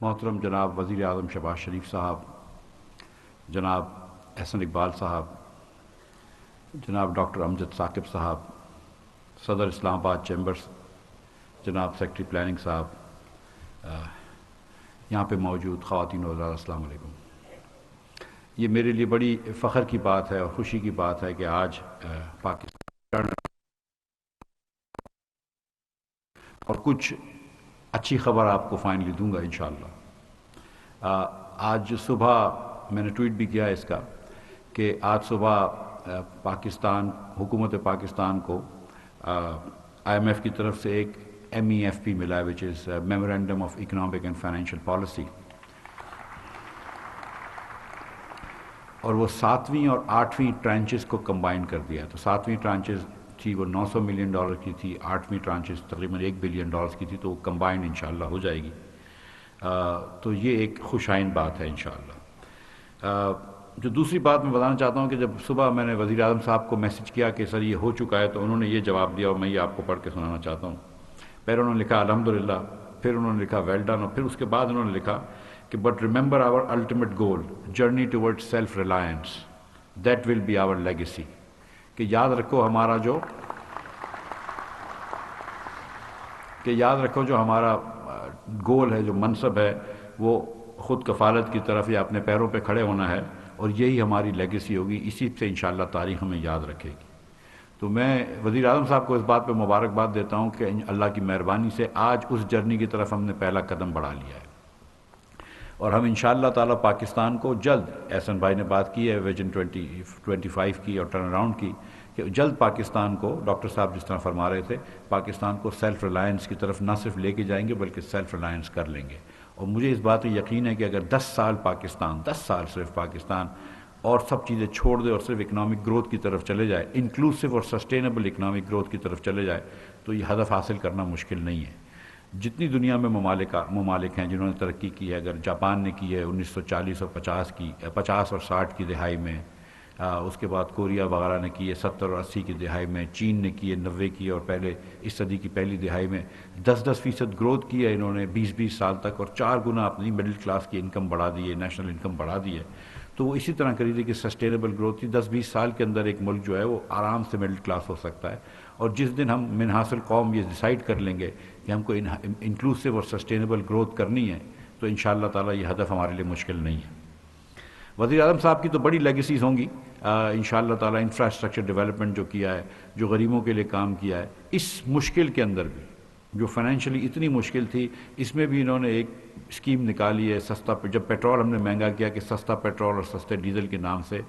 محترم جناب وزیر اعظم شہباز شریف صاحب، جناب احسن اقبال صاحب، جناب ڈاکٹر امجد ثاقب صاحب، صدر اسلام آباد چیمبرز، جناب سیکرٹری پلاننگ صاحب، یہاں پہ موجود خواتین و حضرات، السلام علیکم۔ یہ میرے لیے بڑی فخر کی بات ہے اور خوشی کی بات ہے کہ آج پاکستان اور کچھ اچھی خبر آپ کو فائنلی دوں گا انشاءاللہ۔ آج صبح میں نے ٹویٹ بھی کیا اس کا کہ آج صبح پاکستان حکومت پاکستان کو آئی ایم ایف کی طرف سے ایک MEFP ملا ہے which is memorandum of economic and financial policy, اور وہ 7ویں اور 8ویں ٹرانچز کو کمبائن کر دیا ہے۔ تو 7ویں ٹرانچز تھی وہ $900 ملین کی تھی، 8ویں ٹرانچز تقریباً $1 بلین کی تھی، تو وہ کمبائنڈ انشاءاللہ ہو جائے گی۔ تو یہ ایک خوشائن بات ہے انشاءاللہ۔ جو دوسری بات میں بتانا چاہتا ہوں کہ جب صبح میں نے وزیر اعظم صاحب کو میسج کیا کہ سر یہ ہو چکا ہے، تو انہوں نے یہ جواب دیا اور میں یہ آپ کو پڑھ کے سنانا چاہتا ہوں۔ پہلے انہوں نے لکھا الحمدللہ، پھر انہوں نے لکھا ویل ڈن، اور پھر اس کے بعد انہوں نے لکھا کہ but remember our ultimate goal journey towards self reliance that will be our legacy, کہ یاد رکھو جو ہمارا گول ہے، جو منصب ہے، وہ خود کفالت کی طرف یا اپنے پیروں پہ کھڑے ہونا ہے، اور یہی ہماری لیگیسی ہوگی، اسی سے انشاءاللہ تاریخ ہمیں یاد رکھے گی۔ تو میں وزیر اعظم صاحب کو اس بات پہ مبارکباد دیتا ہوں کہ اللہ کی مہربانی سے آج اس جرنی کی طرف ہم نے پہلا قدم بڑھا لیا ہے، اور ہم انشاءاللہ تعالی پاکستان کو جلد، احسن بھائی نے بات کی ہے ویژن 2025 کی اور ٹرن اراؤنڈ کی، کہ جلد پاکستان کو، ڈاکٹر صاحب جس طرح فرما رہے تھے، پاکستان کو سیلف ریلائنس کی طرف نہ صرف لے کے جائیں گے بلکہ سیلف ریلائنس کر لیں گے۔ اور مجھے اس بات کا یقین ہے کہ اگر 10 سال پاکستان، 10 سال صرف پاکستان اور سب چیزیں چھوڑ دے اور صرف اکنامک گروتھ کی طرف چلے جائے، انکلوسیو اور سسٹینیبل اکنامک گروتھ کی طرف چلے جائے، تو یہ ہدف حاصل کرنا مشکل نہیں ہے۔ جتنی دنیا میں ممالک ہیں جنہوں نے ترقی کی ہے، اگر جاپان نے کی ہے 1940 اور 50 اور 60 کی دہائی میں، اس کے بعد کوریا وغیرہ نے کی ہے 70 اور 80 کی دہائی میں، چین نے کی ہے 90 کی، اور پہلے اس صدی کی پہلی دہائی میں 10% گروتھ کی ہے انہوں نے 20 سال تک، اور 4 گنا اپنی مڈل کلاس کی انکم بڑھا دی ہے، نیشنل انکم بڑھا دی ہے۔ تو وہ اسی طرح کری تھی کہ سسٹینیبل گروتھ تھی، 10-20 سال کے اندر ایک ملک جو ہے وہ آرام سے مڈل کلاس ہو سکتا ہے۔ اور جس دن ہم من حاصل قوم یہ ڈیسائیڈ کر لیں گے کہ ہم کو انکلوسیو اور سسٹینیبل گروتھ کرنی ہے، تو انشاءاللہ تعالی یہ ہدف ہمارے لیے مشکل نہیں ہے۔ وزیر اعظم صاحب کی تو بڑی لیگیسیز ہوں گی انشاءاللہ تعالی، انفراسٹرکچر ڈیولپمنٹ جو کیا ہے، جو غریبوں کے لیے کام کیا ہے، اس مشکل کے اندر بھی جو فائنینشلی اتنی مشکل تھی، اس میں بھی انہوں نے ایک اسکیم نکالی ہے سستا، جب پیٹرول ہم نے مہنگا کیا کہ سستا پیٹرول اور سستے ڈیزل کے نام سے،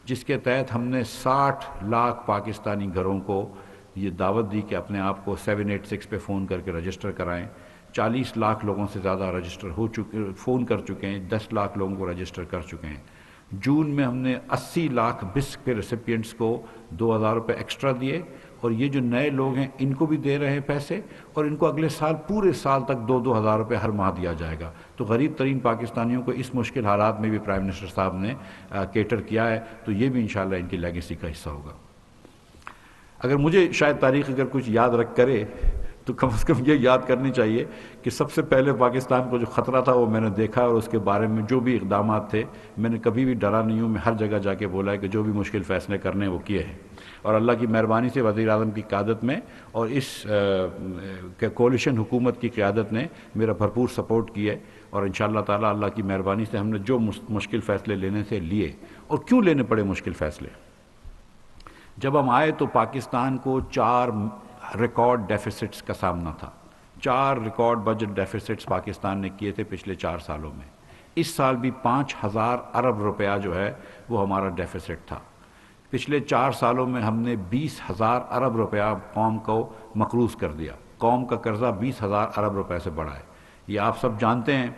جس کے تحت ہم نے 60 لاکھ پاکستانی گھروں کو یہ دعوت دی کہ اپنے آپ کو 786 پہ فون کر کے رجسٹر کرائیں۔ 40 لاکھ لوگوں سے زیادہ فون کر چکے ہیں، 10 لاکھ لوگوں کو رجسٹر کر چکے ہیں۔ جون میں ہم نے 80 لاکھ بسک کے ریسیپینٹس کو 2000 روپے ایکسٹرا دیے، اور یہ جو نئے لوگ ہیں ان کو بھی دے رہے ہیں پیسے، اور ان کو اگلے سال پورے سال تک 2-2 ہزار روپے ہر ماہ دیا جائے گا۔ تو غریب ترین پاکستانیوں کو اس مشکل حالات میں بھی پرائم منسٹر صاحب نے کیٹر کیا ہے، تو یہ بھی انشاءاللہ ان کی لیگیسی کا حصہ ہوگا۔ اگر مجھے شاید تاریخ اگر کچھ یاد رکھ کرے تو کم از کم یہ یاد کرنی چاہیے کہ سب سے پہلے پاکستان کو جو خطرہ تھا وہ میں نے دیکھا، اور اس کے بارے میں جو بھی اقدامات تھے میں نے کبھی بھی ڈرا نہیں ہوں، میں ہر جگہ جا کے بولا ہے کہ جو بھی مشکل فیصلے کرنے وہ کیے ہیں، اور اللہ کی مہربانی سے وزیر اعظم کی قیادت میں اور اس کولیشن حکومت کی قیادت نے میرا بھرپور سپورٹ کیا ہے، اور انشاءاللہ تعالی اللہ کی مہربانی سے ہم نے جو مشکل فیصلے لینے سے لیے۔ اور کیوں لینے پڑے مشکل فیصلے؟ جب ہم آئے تو پاکستان کو 4 ریکارڈ ڈیفیسٹس کا سامنا تھا، 4 ریکارڈ بجٹ ڈیفیسٹس پاکستان نے کیے تھے پچھلے 4 سالوں میں۔ اس سال بھی 5000 ارب روپیہ جو ہے وہ ہمارا ڈیفیسٹ تھا۔ پچھلے 4 سالوں میں ہم نے 20,000 ارب روپیہ قوم کو مقروض کر دیا، قوم کا قرضہ 20,000 ارب روپے سے بڑھا ہے۔ یہ آپ سب جانتے ہیں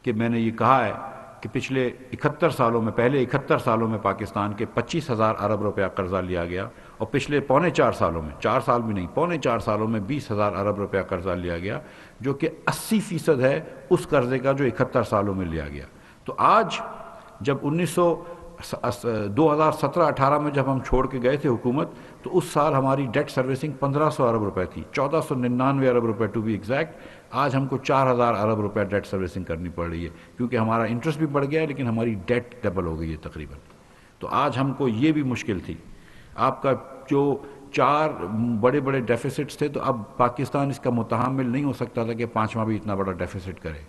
کہ میں نے یہ کہا ہے کہ پچھلے 71 سالوں میں، پہلے 71 سالوں میں پاکستان کے 25,000 ارب روپیہ قرضہ لیا گیا، اور پچھلے پونے 4 سالوں میں، 4 سال بھی نہیں، پونے 4 سالوں میں 20,000 ارب روپیہ قرضہ لیا گیا، جو کہ 80% ہے اس قرضے کا جو 71 سالوں میں لیا گیا۔ تو آج جب 2017-18 میں جب ہم چھوڑ کے گئے تھے حکومت، تو اس سال ہماری ڈیٹ سروسنگ 1500 ارب روپے تھی، 1499 ارب روپے ٹو بی ایگزیکٹ. آج ہم کو 4000 ارب روپے ڈیٹ سروسنگ کرنی پڑ رہی ہے، کیونکہ ہمارا انٹرسٹ بھی بڑھ گیا ہے لیکن ہماری ڈیٹ ڈبل ہو گئی ہے تقریباً. تو آج ہم کو یہ بھی مشکل تھی. آپ کا جو 4 بڑے بڑے ڈیفیسٹس تھے، تو اب پاکستان اس کا متحمل نہیں ہو سکتا تھا کہ 5واں بھی اتنا بڑا ڈیفیسٹ کرے.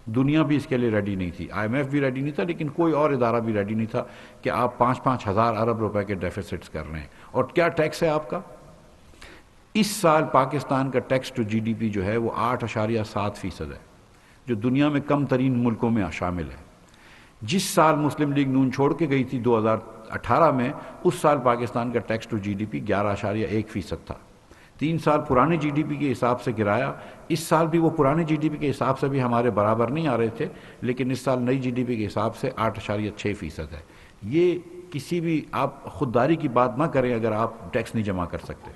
دنیا بھی اس کے لیے ریڈی نہیں تھی، آئی ایم ایف بھی ریڈی نہیں تھا، لیکن کوئی اور ادارہ بھی ریڈی نہیں تھا کہ آپ 5-5 ہزار ارب روپے کے ڈیفیسٹس کر رہے ہیں. اور کیا ٹیکس ہے آپ کا؟ اس سال پاکستان کا tax to G D P جو ہے وہ 8.7% ہے، جو دنیا میں کم ترین ملکوں میں شامل ہے. جس سال مسلم لیگ نون چھوڑ کے گئی تھی 2018 میں، اس سال پاکستان کا tax to G D P 11.1% تھا. 3 سال پرانے جی ڈی پی کے حساب سے گرایا. اس سال بھی وہ پرانے جی ڈی پی کے حساب سے بھی ہمارے برابر نہیں آ رہے تھے، لیکن اس سال نئی جی ڈی پی کے حساب سے 8.6% ہے. یہ کسی بھی آپ خودداری کی بات نہ کریں اگر آپ ٹیکس نہیں جمع کر سکتے.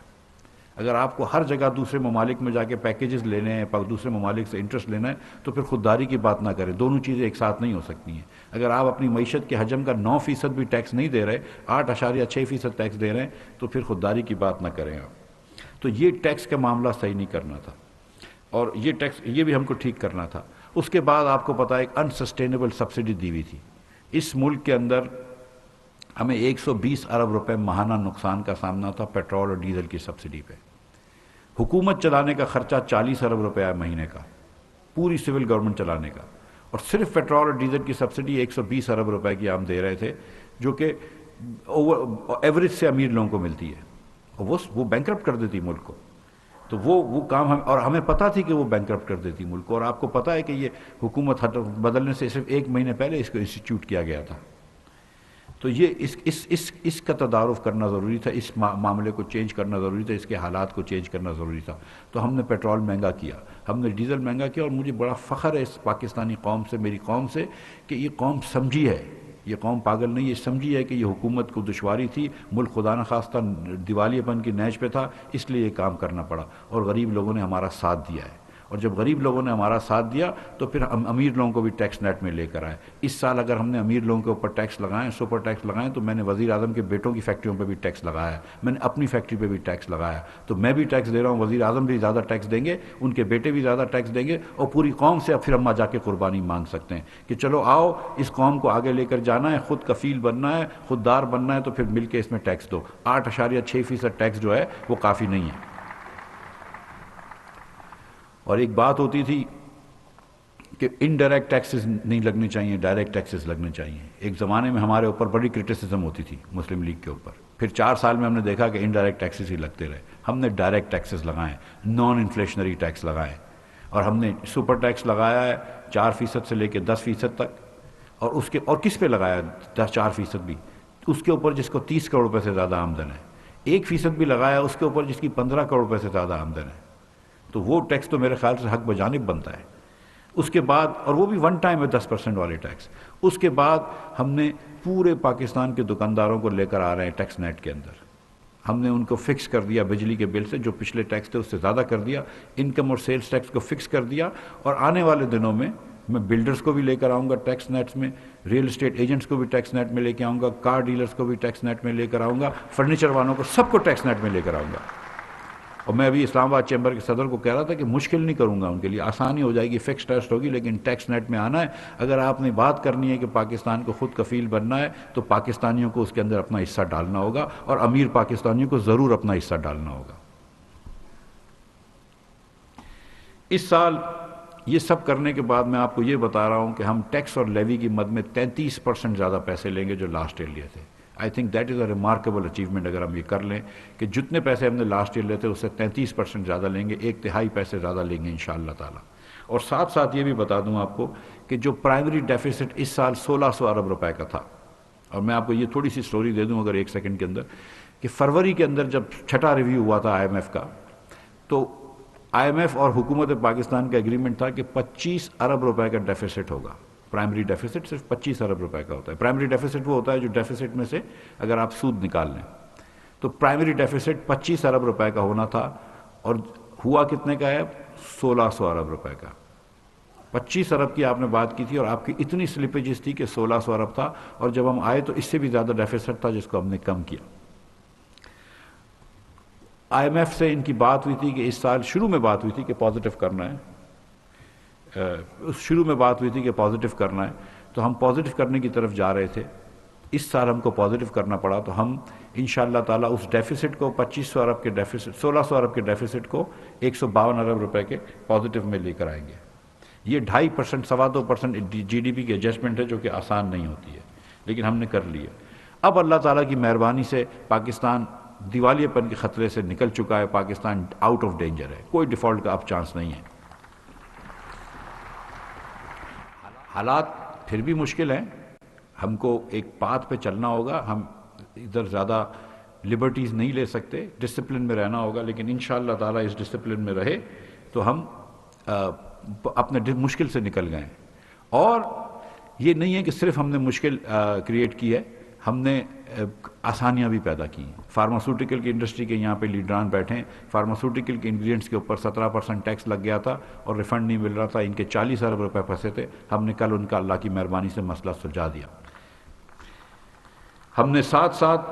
اگر آپ کو ہر جگہ دوسرے ممالک میں جا کے پیکیجز لینے ہیں، دوسرے ممالک سے انٹرسٹ لینا ہے، تو پھر خودداری کی بات نہ کریں. دونوں چیزیں ایک ساتھ نہیں ہو سکتی ہیں. اگر آپ اپنی معیشت کے حجم کا 9% بھی ٹیکس نہیں دے رہے، 8.6% ٹیکس دے رہے ہیں، تو پھر خودداری کی بات نہ کریں آپ. تو یہ ٹیکس کا معاملہ صحیح نہیں کرنا تھا، اور یہ ٹیکس یہ بھی ہم کو ٹھیک کرنا تھا. اس کے بعد آپ کو پتہ ہے ایک انسسٹینیبل سبسڈی دی ہوئی تھی. اس ملک کے اندر ہمیں 120 ارب روپے ماہانہ نقصان کا سامنا تھا پیٹرول اور ڈیزل کی سبسڈی پہ. حکومت چلانے کا خرچہ 40 ارب روپے ہے مہینے کا، پوری سول گورنمنٹ چلانے کا، اور صرف پیٹرول اور ڈیزل کی سبسڈی 120 ارب روپے کی ہم دے رہے تھے، جو کہ ایوریج سے امیر لوگوں کو ملتی ہے، اور وہ بینکرپٹ کر دیتی ملک کو. تو وہ کام اور ہمیں پتہ تھی کہ وہ بینکرپٹ کر دیتی ملک کو. اور آپ کو پتہ ہے کہ یہ حکومت بدلنے سے صرف 1 مہینے پہلے اس کو انسٹیٹیوٹ کیا گیا تھا. تو یہ اس کا تدارک کرنا ضروری تھا، اس معاملے کو چینج کرنا ضروری تھا، اس کے حالات کو چینج کرنا ضروری تھا. تو ہم نے پیٹرول مہنگا کیا، ہم نے ڈیزل مہنگا کیا. اور مجھے بڑا فخر ہے اس پاکستانی قوم سے، میری قوم سے، کہ یہ قوم سمجھی ہے، یہ قوم پاگل نہیں، یہ سمجھی ہے کہ یہ حکومت کو دشواری تھی، ملک خدا نخواستہ دیوالیے پن کی نیچ پہ تھا، اس لیے یہ کام کرنا پڑا. اور غریب لوگوں نے ہمارا ساتھ دیا ہے. اور جب غریب لوگوں نے ہمارا ساتھ دیا تو پھر ہم امیر لوگوں کو بھی ٹیکس نیٹ میں لے کر آئے. اس سال اگر ہم نے امیر لوگوں کے اوپر ٹیکس لگائیں، سپر ٹیکس لگائیں، تو میں نے وزیر اعظم کے بیٹوں کی فیکٹریوں پہ بھی ٹیکس لگایا ہے، میں نے اپنی فیکٹری پہ بھی ٹیکس لگایا. تو میں بھی ٹیکس دے رہا ہوں، وزیر اعظم بھی زیادہ ٹیکس دیں گے، ان کے بیٹے بھی زیادہ ٹیکس دیں گے، اور پوری قوم سے اب پھر ہم جا کے قربانی مانگ سکتے ہیں کہ چلو آؤ، اس قوم کو آگے لے کر جانا ہے، خود کفیل بننا ہے، خوددار بننا ہے، تو پھر مل کے اس میں ٹیکس دو. 8.6% ٹیکس جو ہے وہ کافی نہیں ہے. اور ایک بات ہوتی تھی کہ انڈائریکٹ ٹیکسز نہیں لگنے چاہیے، ڈائریکٹ ٹیکسز لگنے چاہیے. ایک زمانے میں ہمارے اوپر بڑی کرٹیسزم ہوتی تھی مسلم لیگ کے اوپر. پھر 4 سال میں ہم نے دیکھا کہ انڈائریکٹ ٹیکسز ہی لگتے رہے. ہم نے ڈائریکٹ ٹیکسز لگائے، نان انفلیشنری ٹیکس لگائے، اور ہم نے سپر ٹیکس لگایا ہے 4% سے لے کے 10% تک. اور کس پہ لگایا 4% بھی؟ اس کے اوپر جس کو 30 کروڑ روپے سے زیادہ آمدن ہے. 1% بھی لگایا اس کے اوپر جس کی 15 کروڑ روپے سے زیادہ آمدن ہے. تو وہ ٹیکس تو میرے خیال سے حق بجانب بنتا ہے. اس کے بعد، اور وہ بھی 1 ٹائم ہے 10% والے ٹیکس. اس کے بعد ہم نے پورے پاکستان کے دکانداروں کو لے کر آ رہے ہیں ٹیکس نیٹ کے اندر. ہم نے ان کو فکس کر دیا بجلی کے بل سے، جو پچھلے ٹیکس تھے اس سے زیادہ کر دیا. انکم اور سیلز ٹیکس کو فکس کر دیا. اور آنے والے دنوں میں بلڈرز کو بھی لے کر آؤں گا ٹیکس نیٹس میں، ریئل اسٹیٹ ایجنٹس کو بھی ٹیکس نیٹ میں لے کے آؤں گا، کار ڈیلرز کو بھی ٹیکس نیٹ میں لے کر آؤں گا، فرنیچر والوں کو، سب کو ٹیکس نیٹ میں لے کر آؤں گا. اور میں ابھی اسلام آباد چیمبر کے صدر کو کہہ رہا تھا کہ مشکل نہیں کروں گا، ان کے لیے آسانی ہو جائے گی، فکس ٹیکس ہوگی، لیکن ٹیکس نیٹ میں آنا ہے. اگر آپ نے بات کرنی ہے کہ پاکستان کو خود کفیل بننا ہے، تو پاکستانیوں کو اس کے اندر اپنا حصہ ڈالنا ہوگا، اور امیر پاکستانیوں کو ضرور اپنا حصہ ڈالنا ہوگا. اس سال یہ سب کرنے کے بعد میں آپ کو یہ بتا رہا ہوں کہ ہم ٹیکس اور لیوی کی مد میں 33% زیادہ پیسے لیں گے جو لاسٹ ایئر لیے تھے. I think that is a remarkable achievement اگر ہم یہ کر لیں کہ جتنے پیسے ہم نے لاسٹ ایئر لیے تھے اس سے 33% زیادہ لیں گے، 1/3 پیسے زیادہ لیں گے انشاءاللہ تعالی. اور ساتھ ساتھ یہ بھی بتا دوں آپ کو کہ جو پرائمری ڈیفیسٹ اس سال 1600 ارب روپے کا تھا. اور میں آپ کو یہ تھوڑی سی سٹوری دے دوں اگر 1 سیکنڈ کے اندر، کہ فروری کے اندر جب 6واں ریویو ہوا تھا آئی ایم ایف کا، تو آئی ایم ایف اور حکومت پاکستان کا ایگریمنٹ تھا کہ 25 ارب روپے کا ڈیفیسٹ ہوگا. پرائمری ڈیفیسٹ صرف 25 ارب روپے کا ہوتا ہے. پرائمری ڈیفیسٹ وہ ہوتا ہے جو ڈیفیسٹ میں سے اگر آپ سود نکال لیں. تو پرائمری ڈیفیسٹ 25 ارب روپے کا ہونا تھا، اور ہوا کتنے کا ہے؟ 1600 ارب روپے کا. 25 ارب کی آپ نے بات کی تھی، اور آپ کی اتنی سلپیجز تھی کہ 1600 ارب تھا. اور جب ہم آئے تو اس سے بھی زیادہ ڈیفیسٹ تھا جس کو ہم نے کم کیا. IMF سے ان کی بات ہوئی تھی کہ اس سال شروع میں بات ہوئی تھی کہ پازیٹیو کرنا ہے، شروع میں بات ہوئی تھی کہ پازیٹیو کرنا ہے، تو ہم پازیٹیو کرنے کی طرف جا رہے تھے۔ اس سال ہم کو پازیٹیو کرنا پڑا، تو ہم انشاءاللہ تعالیٰ اس ڈیفیسٹ کو 2500 ارب کے ڈیفیسٹ 1600 ارب کے ڈیفیسٹ کو 152 ارب روپے کے پازیٹیو میں لے کر آئیں گے۔ یہ 2.5% 2.25% GDP کی ایڈجسٹمنٹ ہے جو کہ آسان نہیں ہوتی ہے، لیکن ہم نے کر لی ہے۔ اب اللہ تعالیٰ کی مہربانی سے پاکستان دیوالیے پن کے خطرے سے نکل چکا ہے، پاکستان آؤٹ آف ڈینجر ہے، کوئی ڈیفالٹ کا اب چانس نہیں ہے۔ حالات پھر بھی مشکل ہیں، ہم کو ایک پاتھ پہ چلنا ہوگا، ہم ادھر زیادہ لبرٹیز نہیں لے سکتے، ڈسپلن میں رہنا ہوگا، لیکن انشاءاللہ تعالیٰ اس ڈسپلن میں رہے تو ہم اپنے مشکل سے نکل گئے۔ اور یہ نہیں ہے کہ صرف ہم نے مشکل کریٹ کی ہے، ہم نے آسانیاں بھی پیدا کی ہیں۔ فارماسوٹیکل کی انڈسٹری کے یہاں پہ لیڈران بیٹھے ہیں، فارماسوٹیکل کے انگریڈینٹس کے اوپر 17% ٹیکس لگ گیا تھا اور ریفنڈ نہیں مل رہا تھا، ان کے 40 ارب روپے پھنسے تھے، ہم نے کل ان کا اللہ کی مہربانی سے مسئلہ سلجھا دیا۔ ہم نے ساتھ ساتھ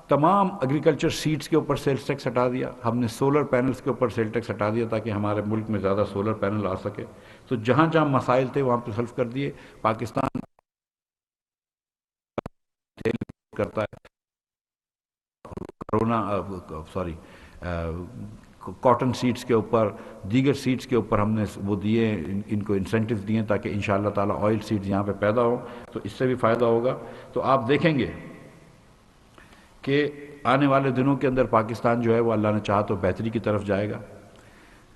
تمام ایگریکلچر سیڈز کے اوپر سیلز ٹیکس ہٹا دیا، ہم نے سولر پینلز کے اوپر سیل ٹیکس ہٹا دیا تاکہ ہمارے ملک میں زیادہ سولر پینل آ سکے۔ تو جہاں جہاں مسائل تھے وہاں پہ سولو کر دیے۔ پاکستان کرتا ہے کاٹن سیڈز کے اوپر، دیگر سیڈز کے اوپر ہم نے وہ دیے، ان کو انسینٹیو دیے تاکہ انشاءاللہ تعالیٰ آئل سیڈز یہاں پہ پیدا ہوں، تو اس سے بھی فائدہ ہوگا۔ تو آپ دیکھیں گے کہ آنے والے دنوں کے اندر پاکستان جو ہے وہ اللہ نے چاہا تو بہتری کی طرف جائے گا۔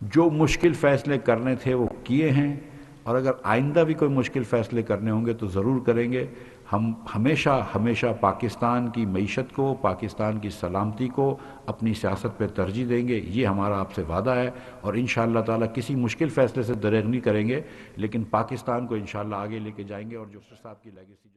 جو مشکل فیصلے کرنے تھے وہ کیے ہیں، اور اگر آئندہ بھی کوئی مشکل فیصلے کرنے ہوں گے تو ضرور کریں گے۔ ہم ہمیشہ پاکستان کی معیشت کو، پاکستان کی سلامتی کو اپنی سیاست پہ ترجیح دیں گے، یہ ہمارا آپ سے وعدہ ہے، اور انشاءاللہ تعالیٰ کسی مشکل فیصلے سے دریغ نہیں کریں گے، لیکن پاکستان کو انشاءاللہ آگے لے کے جائیں گے۔ اور جو صاحب کی لیگیسی